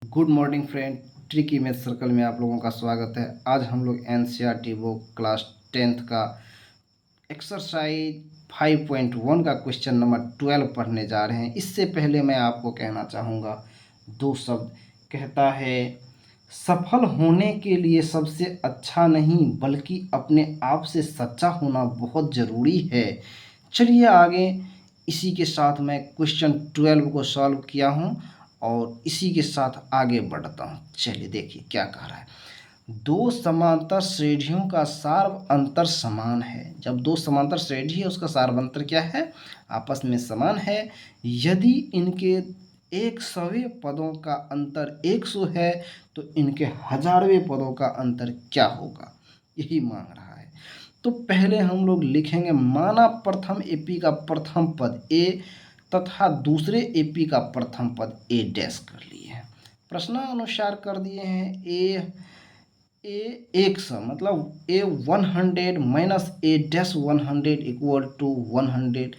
Good morning friend, tricky math circle में आप लोगों का स्वागत है। आज हम लोग एनसीईआरटी बुक क्लास 10th का एक्सरसाइज 5.1 का क्वेश्चन नंबर 12 पढ़ने जा रहे हैं। इससे पहले मैं आपको कहना चाहूँगा दो शब्द। कहता है, सफल होने के लिए सबसे अच्छा नहीं बल्कि अपने आप से सच्चा होना बहुत ज़रूरी है। चलिए आगे, इसी के साथ मैं क्वेश्चन 12 को सॉल्व किया हूँ और इसी के साथ आगे बढ़ता हूँ। चलिए देखिए क्या कह रहा है। दो समांतर श्रेणियों का सार्व अंतर समान है। जब दो समांतर श्रेणी है उसका सार्व अंतर क्या है? आपस में समान है। यदि इनके 100वें पदों का अंतर 100 है तो इनके 1000वें पदों का अंतर क्या होगा, यही मांग रहा है। तो पहले हम लोग लिखेंगे, माना प्रथम एपी का प्रथम पद ए तथा दूसरे एपी का प्रथम पद ए डैश कर लिए हैं। प्रश्नानुसार कर दिए हैं। ए 100 मतलब A 100 minus A dash 100 equal to 100।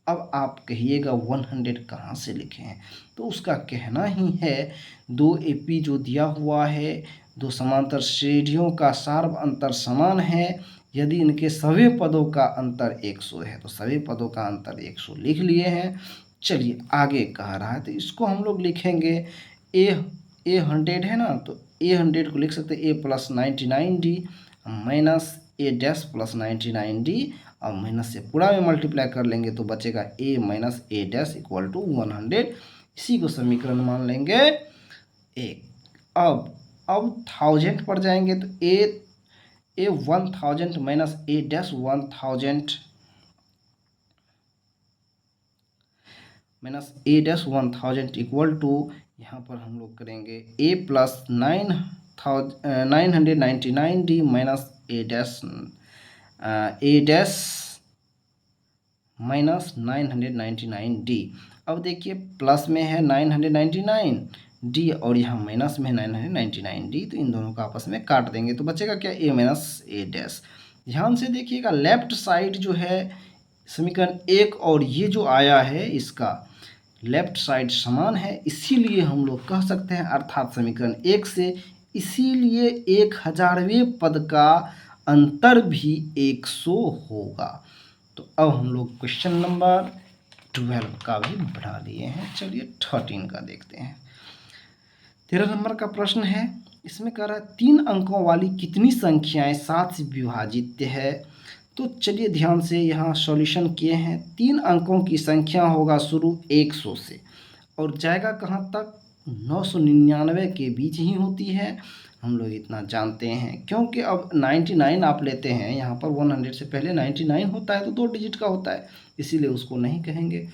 अब आप कहिएगा 100 कहाँ से लिखे हैं? तो उसका कहना ही है, दो एपी जो दिया हुआ है, दो समांतर श्रेणियों का सार्व अंतर समान है। यदि इनके सभी पदों का अंतर 100 है तो सभी पदों का अंतर 100 लिख लिए हैं। चलिए आगे कह रहा है, तो इसको हम लोग लिखेंगे ए 100 है ना, तो ए 100 को लिख सकते हैं ए plus 99d minus A dash plus 99d और माइनस से पूरा में मल्टीप्लाई कर लेंगे तो बचेगा A minus A dash equal to 100। इसी को समीकरण मान लेंगे एक। अब 1000 पर जाएंगे तो A 1000 minus A dash 1000 minus A dash 1000 equal to, यहाँ पर हम लोग करेंगे A plus 999d minus A dash minus 999d। अब देखिए प्लस में है 999d और यहाँ माइनस में है 999d, तो इन दोनों को आपस में काट देंगे तो बचेगा क्या, ए माइनस ए डैश। ध्यान से देखिएगा, लेफ्ट साइड जो है समीकरण एक और ये जो आया है इसका लेफ्ट साइड समान है, इसीलिए हम लोग कह सकते हैं, अर्थात समीकरण एक से, इसीलिए 1000वें पद का अंतर भी 100 होगा। तो अब हम लोग क्वेश्चन नंबर 12 का भी बढ़ा लिए हैं। चलिए 13 का देखते हैं। 13 नंबर का प्रश्न है, इसमें कह रहा है 3 अंकों वाली कितनी संख्याएं 7 से विभाजित है। तो चलिए ध्यान से यहाँ सॉल्यूशन किए हैं। 3 अंकों की संख्या होगा शुरू 100 से और जाएगा कहाँ तक, 999 के बीच ही होती है। हम लोग इतना जानते हैं क्योंकि अब 99 आप लेते हैं, यहाँ पर 100 से पहले 99 होता है तो 2 डिजिट का होता है, इसीलिए उसको नहीं कहेंगे।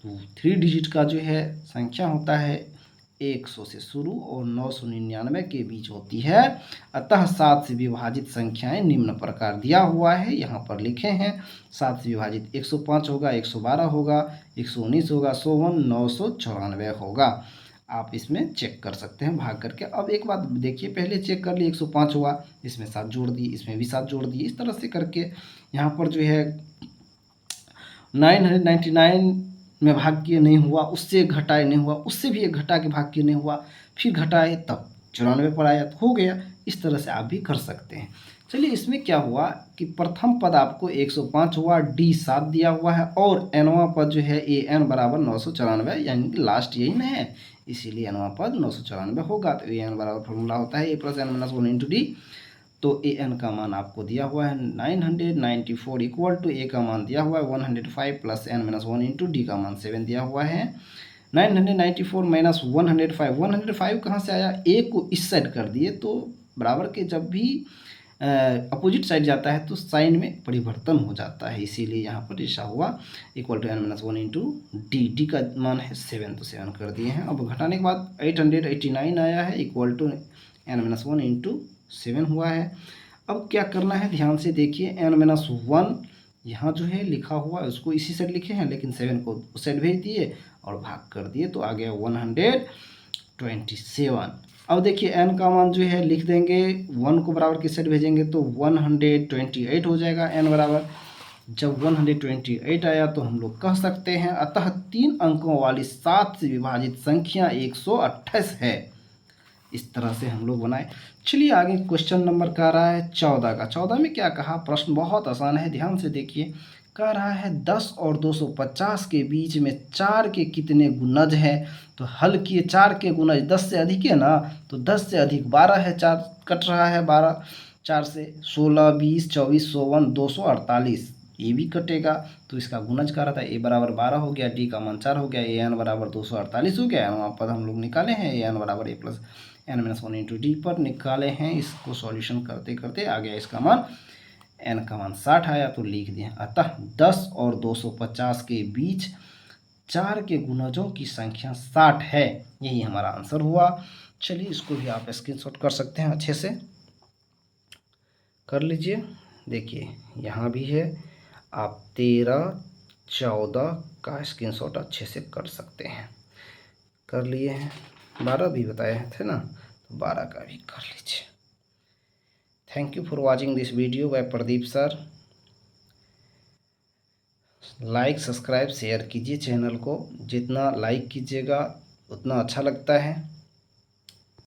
तो 3 डिजिट का जो है संख्या होता है 100 से शुरू और 999 के बीच होती है। अतः 7 से विभाजित संख्याएं निम्न प्रकार दिया हुआ है, यहाँ पर लिखे हैं। 7 से विभाजित 105 होगा, 112 होगा, 119 होगा, 101, 994 होगा। आप इसमें चेक कर सकते हैं भाग करके। अब एक बात देखिए, पहले चेक कर लिए 105 हुआ, इसमें 7 जोड़ दिए, इसमें भी 7 जोड़ दिए, इस तरह से करके यहाँ पर जो है 999 में भाग किए नहीं हुआ, उससे घटाए नहीं हुआ, उससे भी एक घटा के भाग किए नहीं हुआ, फिर घटाए तब 94 पर आया तो हो गया। इस तरह से आप भी कर सकते हैं। चलिए इसमें क्या हुआ कि प्रथम पद आपको 105 हुआ, डी 7 दिया हुआ है और एनवा पद जो है ए एन बराबर 994, यानी कि लास्ट यही ना है, इसीलिए एनवा पद 994 होगा। तो ए एन बराबर फॉर्मूला होता है A plus N minus 1 into D. तो ए एन का मान आपको दिया हुआ है 994 इक्वल टू ए का मान दिया हुआ है 105 plus N minus 1 into D का मान 7 दिया हुआ है। 994 माइनस 105 कहाँ से आया, ए को इस साइड कर दिए तो बराबर के जब भी अपोजिट साइड जाता है तो साइन में परिवर्तन हो जाता है, इसीलिए यहाँ पर ऐसा हुआ equal to N minus 1 into D. D का मान है 7 तो 7 कर दिए हैं। अब घटाने के बाद 889 आया है equal to N minus 1 into 7 हुआ है। अब क्या करना है, ध्यान से देखिए, एन माइनस 1 यहाँ जो है लिखा हुआ है उसको इसी साइड लिखे हैं, लेकिन 7 को उस साइड भेज दिए और भाग कर दिए तो आ गया 127। अब देखिए एन का मान जो है लिख देंगे, 1 को बराबर किस साइड भेजेंगे तो 128 हो जाएगा एन बराबर। जब 128 आया तो हम लोग कह सकते हैं, अतः 3 अंकों वाली 7 से विभाजित संख्या 128 है। इस तरह से हम लोग बनाए। चलिए आगे क्वेश्चन नंबर कह रहा है 14 का। 14 में क्या कहा, प्रश्न बहुत आसान है, ध्यान से देखिए। कह रहा है 10 और 250 के बीच में 4 के कितने गुणज हैं। तो हल किए, 4 के गुणज 10 से अधिक है ना, तो 10 से अधिक 12 है, 4 कट रहा है, 12 4 से 16 20 24 54 248, ये भी कटेगा। तो इसका गुणज कह रहा था, ए बराबर 12 हो गया, डी का मान 4 हो गया, ए एन बराबर 248 हो गया। वहाँ पर हम लोग निकाले हैं ए एन बराबर A plus N minus 1 into D पर निकाले हैं। इसको सॉल्यूशन करते करते आ गया इसका मान, एन का मान 60 आया तो लिख दिया। अतः 10 और 250 के बीच 4 के गुणजों की संख्या 60 है, यही हमारा आंसर हुआ। चलिए इसको भी आप स्क्रीनशॉट कर सकते हैं, अच्छे से कर लीजिए। देखिए यहाँ भी है, आप 13 14 का स्क्रीनशॉट अच्छे से कर सकते हैं। कर लिए हैं, 12 भी बताए थे ना, तो 12 का भी कर लीजिए। Thank you for watching this video by Pradeep sir. Like subscribe share कीजिए चैनल को, जितना लाइक कीजिएगा उतना अच्छा लगता है।